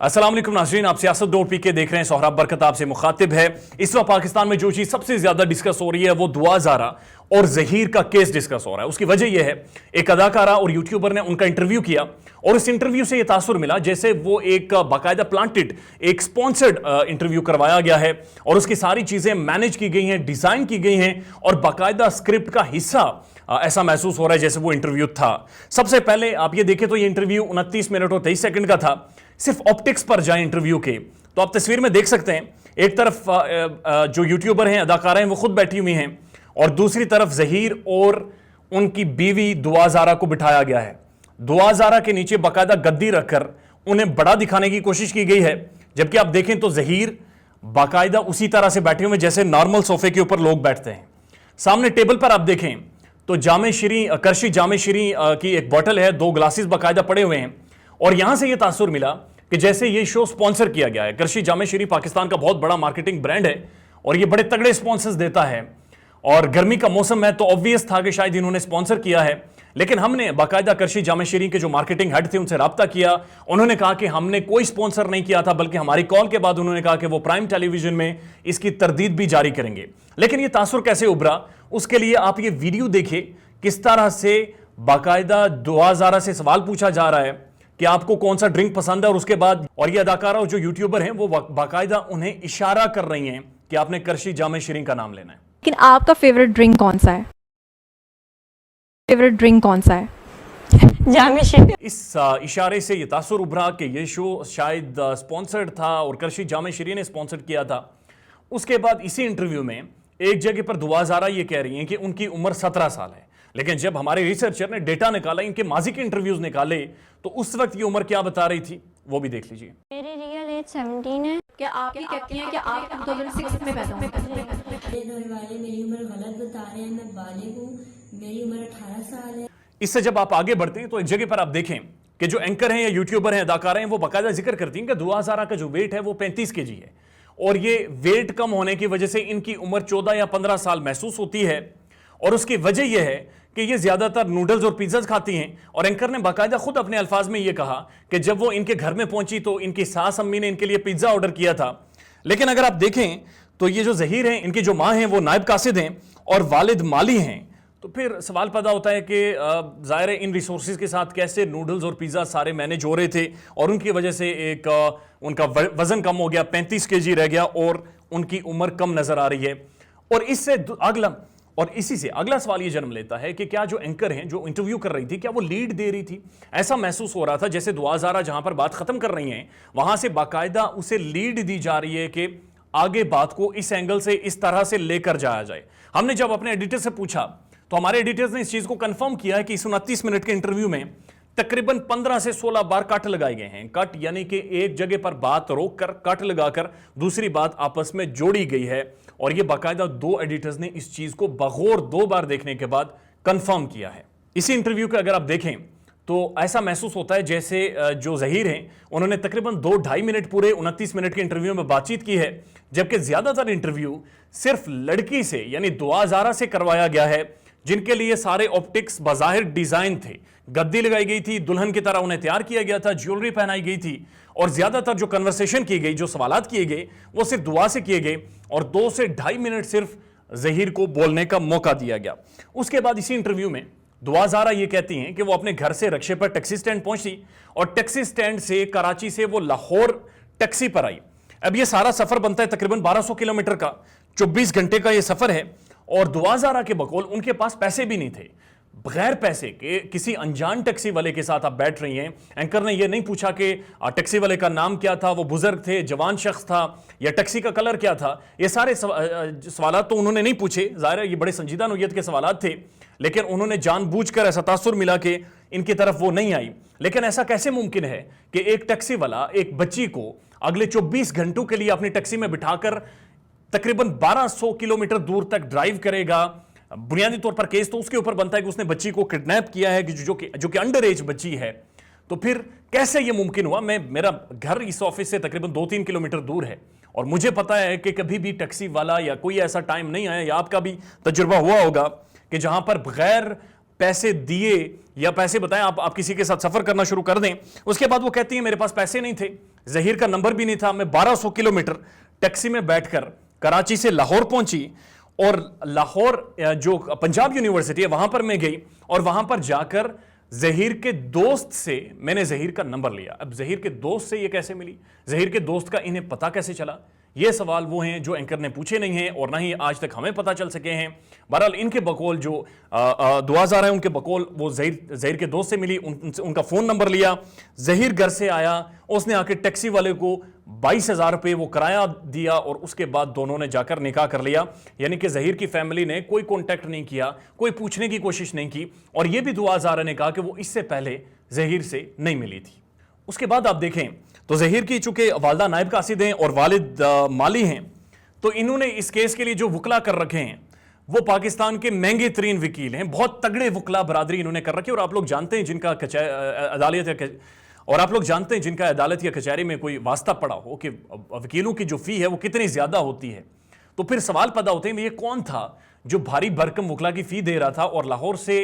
अस्सलाम वालेकुम नाज़रीन, आप सियासत डॉट पी के देख रहे हैं। सोहराब बरकत आपसे मुखातिब है। इस वक्त पाकिस्तान में जो चीज़ सबसे ज़्यादा डिस्कस हो रही है वो दुआ ज़ारा और ज़हीर का केस डिस्कस हो रहा है। उसकी वजह यह है, एक अदाकारा और यूट्यूबर ने उनका इंटरव्यू किया और इस इंटरव्यू से यह तासुर मिला जैसे वो एक बाकायदा प्लांटेड, एक स्पॉन्सर्ड इंटरव्यू करवाया गया है और उसकी सारी चीज़ें मैनेज की गई हैं, डिज़ाइन की गई हैं और बाकायदा स्क्रिप्ट का हिस्सा ऐसा महसूस हो रहा है जैसे वो इंटरव्यू था। सबसे पहले आप ये देखें तो ये इंटरव्यू 29 मिनट और 23 सेकंड का था। सिर्फ ऑप्टिक्स पर जाएं इंटरव्यू के तो आप तस्वीर में देख सकते हैं, एक तरफ जो यूट्यूबर हैं, अदाकारा हैं, वो खुद बैठी हुई हैं और दूसरी तरफ ज़हीर और उनकी बीवी दुआ ज़ारा को बिठाया गया है। दुआ ज़ारा के नीचे बाकायदा गद्दी रखकर उन्हें बड़ा दिखाने की कोशिश की गई है, जबकि आप देखें तो ज़हीर बाकायदा उसी तरह से बैठे हुए जैसे नॉर्मल सोफे के ऊपर लोग बैठते हैं। सामने टेबल पर आप देखें तो जामे शीरी, करशी जामे शीरी की एक बॉटल है, 2 ग्लासेस बाकायदा पड़े हुए हैं और यहां से यह तासुर मिला कि जैसे ये शो स्पॉन्सर किया गया है। करशी जामे शीरी पाकिस्तान का बहुत बड़ा मार्केटिंग ब्रांड है और ये बड़े तगड़े स्पॉन्सर्स देता है और गर्मी का मौसम है तो ऑब्वियस था कि शायद इन्होंने स्पॉन्सर किया है। लेकिन हमने बाकायदा करशी जामे शीरी के जो मार्केटिंग हेड थे उनसे रब्ता किया। उन्होंने कहा कि हमने कोई स्पॉन्सर नहीं किया था, बल्कि हमारी कॉल के बाद उन्होंने कहा कि वो प्राइम टेलीविजन में इसकी तरदीद भी जारी करेंगे। लेकिन ये तासुर कैसे उभरा, उसके लिए आप ये वीडियो देखिए, किस तरह से बाकायदा दुआ ज़ारा से सवाल पूछा जा रहा है कि आपको कौन सा ड्रिंक पसंद है और उसके बाद और ये अदाकारा और जो यूट्यूबर हैं वो बाकायदा उन्हें इशारा कर रही हैं कि आपने करशी जामे शीरी का नाम लेना है। लेकिन आपका फेवरेट ड्रिंक कौन सा है? फेवरेट ड्रिंक कौन सा है? जामे शीरी। इस इशारे से ये तासुर उभरा कि ये शो शायद स्पॉन्सर्ड था और करशी जामे शीरी ने स्पॉन्सर किया था। उसके बाद इसी इंटरव्यू में एक जगह पर दुआ ज़ारा ये कह रही हैं कि उनकी उम्र 17 साल है, लेकिन जब हमारे रिसर्चर ने डेटा निकाला, इनके माजी के इंटरव्यूज निकाले, तो उस वक्त ये उम्र क्या बता रही थी वो भी देख लीजिए। मेरी रियल एज 17 है। क्या आप ये कहती हैं कि आप 2006 में पैदा हुए? मेरे घर वाले मेरी उम्र गलत बता रहे हैं, मैं बालिग हूँ, मेरी उम्र 18 साल है। इससे जब आप आगे बढ़ते हैं तो एक जगह पर आप देखें कि जो एंकर हैं या यूट्यूबर हैं, अदाकारा हैं, वो बाकायदा जिक्र करती हैं कि दुआ ज़ारा का जो वेट है वो 35 kg है और ये वेट कम होने की वजह से इनकी उम्र 14 या 15 साल महसूस होती है और उसकी वजह यह है कि ये ज्यादातर नूडल्स और पिज्जा खाती हैं। और एंकर ने बाकायदा खुद अपने अल्फाज में ये कहा कि जब वो इनके घर में पहुंची तो इनकी सास अम्मी ने इनके लिए पिज्जा ऑर्डर किया था। लेकिन अगर आप देखें तो ये जो ज़हीर हैं, इनकी जो माँ हैं वो नायब कासिद हैं और वालिद माली हैं, तो फिर सवाल पैदा होता है कि ज़ाहिर है इन रिसोर्सेज के साथ कैसे नूडल्स और पिज़्ज़ा सारे मैनेज हो रहे थे और उनकी वजह से एक उनका वज़न कम हो गया, 35 kg रह गया और उनकी उम्र कम नज़र आ रही है। और इसी से अगला सवाल ये जन्म लेता है कि क्या जो एंकर हैं, जो इंटरव्यू कर रही थी, क्या वो लीड दे रही थी? ऐसा महसूस हो रहा था जैसे दुआ ज़ारा जहां पर बात खत्म कर रही हैं वहां से बाकायदा उसे लीड दी जा रही है कि आगे बात को इस एंगल से, इस तरह से लेकर जाया जाए। हमने जब अपने एडिटर से पूछा तो हमारे एडिटर्स ने इस चीज को कंफर्म किया है कि इस 29 मिनट के इंटरव्यू में तकरीबन 15 से 16 बार कट लगाए गए हैं। कट यानी कि एक जगह पर बात रोककर कट लगाकर दूसरी बात आपस में जोड़ी गई है और यह बाकायदा 2 एडिटर्स ने इस चीज को बगौर 2 बार देखने के बाद कंफर्म किया है। इसी इंटरव्यू को अगर आप देखें तो ऐसा महसूस होता है जैसे जो ज़हीर हैं उन्होंने तकरीबन 2-2.5 मिनट पूरे 29 मिनट के इंटरव्यू में बातचीत की है, जबकि ज्यादातर इंटरव्यू सिर्फ लड़की से यानी दुआ ज़ारा से करवाया गया है, जिनके लिए सारे ऑप्टिक्स बाज़ाहिर डिजाइन थे। गद्दी लगाई गई थी, दुल्हन की तरह उन्हें तैयार किया गया था, ज्वेलरी पहनाई गई थी और ज्यादातर जो कन्वर्सेशन की गई, जो सवालात किए गए वो सिर्फ दुआ से किए गए और 2 से 2.5 मिनट सिर्फ ज़हीर को बोलने का मौका दिया गया। उसके बाद इसी इंटरव्यू में दुआ ज़ारा ये कहती हैं कि वो अपने घर से रक्शे पर टैक्सी स्टैंड पहुंची और टैक्सी स्टैंड से कराची से वो लाहौर टैक्सी पर आई। अब ये सारा सफर बनता है तकरीबन 1200 किलोमीटर का, 24 घंटे का ये सफर है और दुआ ज़ारा के बकौल उनके पास पैसे भी नहीं थे। बगैर पैसे के किसी अनजान टैक्सी वाले के साथ आप बैठ रही हैं। एंकर ने यह नहीं पूछा कि टैक्सी वाले का नाम क्या था, वो बुजुर्ग थे, जवान शख्स था या टैक्सी का कलर क्या था। ये सारे सवालात तो उन्होंने नहीं पूछे, ज़ाहिर है ये बड़े संजीदा नौयत के सवालात थे, लेकिन उन्होंने जानबूझकर ऐसा तासुर मिला कि इनकी तरफ वो नहीं आई। लेकिन ऐसा कैसे मुमकिन है कि एक टैक्सी वाला एक बच्ची को अगले 24 घंटों के लिए अपनी टैक्सी में बिठाकर तकरीबन 1200 किलोमीटर दूर तक ड्राइव करेगा? बुनियादी तौर पर केस तो उसके ऊपर बनता है कि उसने बच्ची को किडनैप किया है, जो कि अंडर एज बच्ची है। तो फिर कैसे यह मुमकिन हुआ? मेरा घर इस ऑफिस से तकरीबन 2-3 किलोमीटर दूर है और मुझे पता है कि कभी भी टैक्सी वाला या कोई ऐसा टाइम नहीं आया, या आपका भी तजुर्बा हुआ होगा कि जहां पर बगैर पैसे दिए या पैसे बताएं आप किसी के साथ सफर करना शुरू कर दें, उसके बाद वो कहती है मेरे पास पैसे नहीं थे, जहीर का नंबर भी नहीं था। मैं 1200 किलोमीटर टैक्सी में बैठकर कराची से लाहौर पहुंची और लाहौर जो पंजाब यूनिवर्सिटी है वहां पर मैं गई और वहां पर जाकर जहीर के दोस्त से मैंने जहीर का नंबर लिया। अब जहीर के दोस्त से ये कैसे मिली, जहीर के दोस्त का इन्हें पता कैसे चला, ये सवाल वो हैं जो एंकर ने पूछे नहीं हैं और ना ही आज तक हमें पता चल सके हैं। बहरहाल इनके बकौल जो दुआ ज़ारा है उनके बकौल वो जहीर के दोस्त से मिली, उनका फ़ोन नंबर लिया। जहीर घर से आया, उसने आके टैक्सी वाले को 22,000 रुपये वो किराया दिया और उसके बाद दोनों ने जाकर निकाह कर लिया। यानी कि जहीर की फैमिली ने कोई कॉन्टैक्ट नहीं किया, कोई पूछने की कोशिश नहीं की और ये भी दुआ ज़ारा ने कहा कि वो इससे पहले जहीर से नहीं मिली थी। उसके बाद आप देखें तो जहीर की चूंकि वालदा नायब कासिद हैं और वालिद माली हैं, तो इन्होंने इस केस के लिए जो वकला कर रखे हैं वो पाकिस्तान के महंगे तरीन वकील हैं। बहुत तगड़े वकला बरादरी इन्होंने कर रखी है और आप लोग जानते हैं जिनका अदालत या कचहरी में कोई वास्ता पड़ा हो कि वकीलों की जो फी है वो कितनी ज्यादा होती है, तो फिर सवाल पैदा होते हैं ये कौन था जो भारी भरकम वकला की फी दे रहा था। और लाहौर से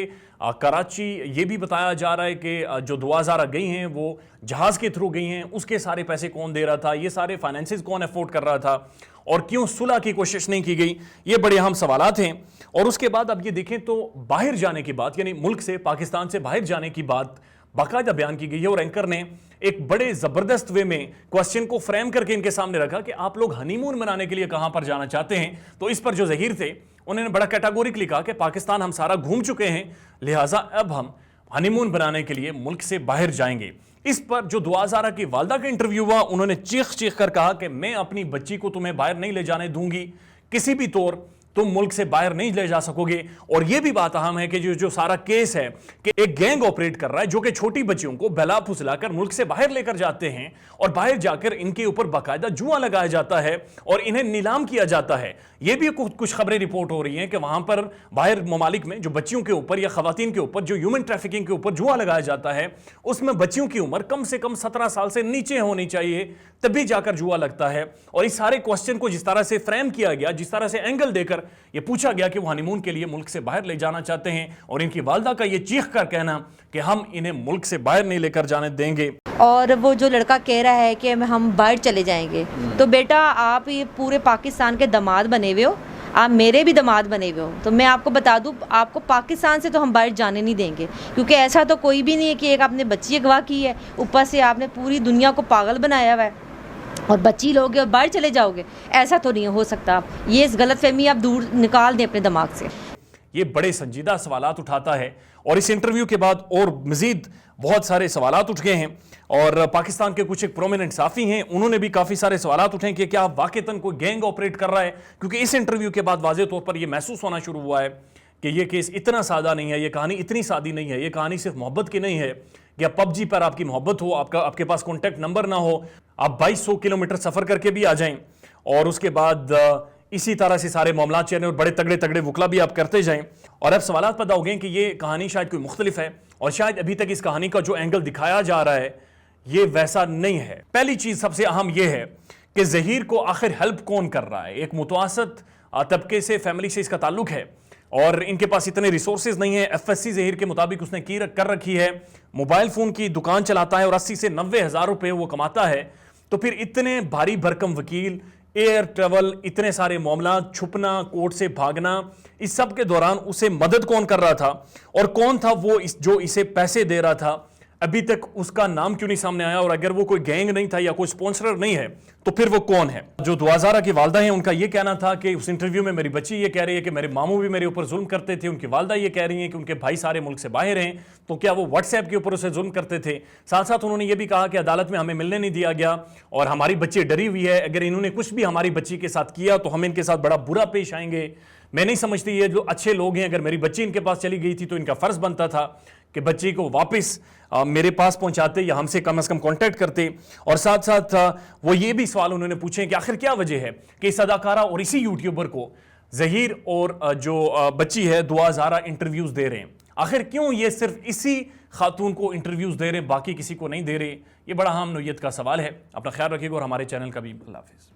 कराची ये भी बताया जा रहा है कि जो दुआ ज़ारा गई हैं वो जहाज़ के थ्रू गई हैं, उसके सारे पैसे कौन दे रहा था, ये सारे फाइनेंसेस कौन अफोर्ड कर रहा था और क्यों सुलह की कोशिश नहीं की गई, ये बड़े अहम सवालात हैं। और उसके बाद अब ये देखें तो बाहर जाने की बात, यानी मुल्क से पाकिस्तान से बाहर जाने की बात बाकायदा बयान की गई है और एंकर ने एक बड़े जबरदस्त वे में क्वेश्चन को फ्रेम करके इनके सामने रखा कि आप लोग हनीमून मनाने के लिए कहां पर जाना चाहते हैं। तो इस पर जो जहीर थे उन्होंने बड़ा कैटेगोरिकली कहा कि पाकिस्तान हम सारा घूम चुके हैं, लिहाजा अब हम हनीमून बनाने के लिए मुल्क से बाहर जाएंगे। इस पर जो दुआ ज़ारा की वालदा का इंटरव्यू हुआ, उन्होंने चीख चीख कर कहा कि मैं अपनी बच्ची को तुम्हें बाहर नहीं ले जाने दूंगी, किसी भी तौर तुम मुल्क से बाहर नहीं ले जा सकोगे। और यह भी बात अहम है कि जो सारा केस है कि एक गैंग ऑपरेट कर रहा है जो कि छोटी बच्चियों को बहला फुसलाकर मुल्क से बाहर लेकर जाते हैं और बाहर जाकर इनके ऊपर बाकायदा जुआ लगाया जाता है और इन्हें नीलाम किया जाता है। यह भी कुछ खबरें रिपोर्ट हो रही हैं कि वहां पर बाहर ममालिक में जो बच्चियों के ऊपर या खवातीन के ऊपर जो ह्यूमन ट्रैफिकिंग के ऊपर जुआ लगाया जाता है उसमें बच्चियों की उम्र कम से कम 17 साल से नीचे होनी चाहिए, तभी जाकर जुआ लगता है। और इस सारे क्वेश्चन को जिस तरह से फ्रेम किया गया, जिस तरह से एंगल देकर यह पूछा गया कि वो हनीमून के लिए मुल्क से बाहर ले जाना चाहते हैं और इनकी वालदा का यह चीख कर कहना कि हम इन्हें मुल्क से बाहर नहीं लेकर जाने देंगे। और वो जो लड़का कह रहा है कि हम बाहर चले जाएंगे, तो बेटा आप ये पूरे पाकिस्तान के दामाद बने हुए हो, आप मेरे भी दामाद बने हुए हो, तो मैं आपको बता दूं आपको पाकिस्तान से तो हम बाहर जाने नहीं देंगे, क्योंकि ऐसा तो कोई भी नहीं है कि एक आपने बच्ची अगवा की है, ऊपर से आपने पूरी दुनिया को पागल बनाया हुआ है और बच्ची लोगे और बाहर चले जाओगे, ऐसा तो नहीं हो सकता। ये इस गलतफहमी आप दूर निकाल दें अपने दिमाग से। ये बड़े संजीदा सवालात उठाता है और इस इंटरव्यू के बाद और मजीद बहुत सारे सवालात उठ गए हैं और पाकिस्तान के कुछ एक प्रोमिनेंट साफी हैं, उन्होंने भी काफ़ी सारे सवालात उठे कि क्या वाकईतन कोई गैंग ऑपरेट कर रहा है, क्योंकि इस इंटरव्यू के बाद वाज़ेह तौर पर यह महसूस होना शुरू हुआ है कि यह केस इतना सादा नहीं है, यह कहानी इतनी सादी नहीं है, यह कहानी सिर्फ मोहब्बत की नहीं है या पबजी पर आपकी मोहब्बत हो, आपके पास कॉन्टैक्ट नंबर ना हो, आप 2200 किलोमीटर सफ़र करके भी आ जाएं और उसके बाद इसी तरह से सारे मामला चेहरे और बड़े तगड़े तगड़े वकला भी आप करते जाएं। और अब सवाल पैदा हो गए कि ये कहानी शायद कोई मुख्तलिफ है और शायद अभी तक इस कहानी का जो एंगल दिखाया जा रहा है ये वैसा नहीं है। पहली चीज सबसे अहम यह है कि जहीर को आखिर हेल्प कौन कर रहा है। एक मुतवसत तबके से, फैमिली से इसका ताल्लुक है और इनके पास इतने रिसोर्सेज नहीं है। FSC जहीर के मुताबिक उसने कर रखी है, मोबाइल फोन की दुकान चलाता है और 80 से 90 हज़ार रुपये वो कमाता है। तो फिर इतने भारी भरकम वकील, एयर ट्रेवल, इतने सारे मामला, छुपना, कोर्ट से भागना, इस सब के दौरान उसे मदद कौन कर रहा था और कौन था वो जो इसे पैसे दे रहा था, अभी तक उसका नाम क्यों नहीं सामने आया। और अगर वो कोई गैंग नहीं था या कोई स्पॉन्सर नहीं है तो फिर वो कौन है। जो दुआ ज़ारा की वालदा है उनका ये कहना था कि उस इंटरव्यू में मेरी बच्ची ये कह रही है कि मेरे मामू भी मेरे ऊपर जुल्म करते थे, उनकी वालदा ये कह रही है कि उनके भाई सारे मुल्क से बाहर हैं, तो क्या वो व्हाट्सएप के ऊपर उसे जुल्म करते थे। साथ साथ उन्होंने ये भी कहा कि अदालत में हमें मिलने नहीं दिया गया और हमारी बच्ची डरी हुई है, अगर इन्होंने कुछ भी हमारी बच्ची के साथ किया तो हम इनके साथ बड़ा बुरा पेश आएंगे। मैं नहीं समझती ये जो अच्छे लोग हैं, अगर मेरी बच्ची इनके पास चली गई थी तो इनका फर्ज बनता था कि बच्ची को वापस मेरे पास पहुंचाते या हमसे कम से कम कांटेक्ट करते। और साथ साथ वो ये भी सवाल उन्होंने पूछे कि आखिर क्या वजह है कि इस अदाकारा और इसी यूट्यूबर को जहीर और जो बच्ची है दुआ ज़ारा इंटरव्यूज दे रहे हैं। आखिर क्यों ये सिर्फ इसी खातून को इंटरव्यूज दे रहे हैं, बाकी किसी को नहीं दे रहे। ये बड़ा अहम नौयत का सवाल है। अपना ख्याल रखिएगा और हमारे चैनल का भी अल्लाह हाफिज़।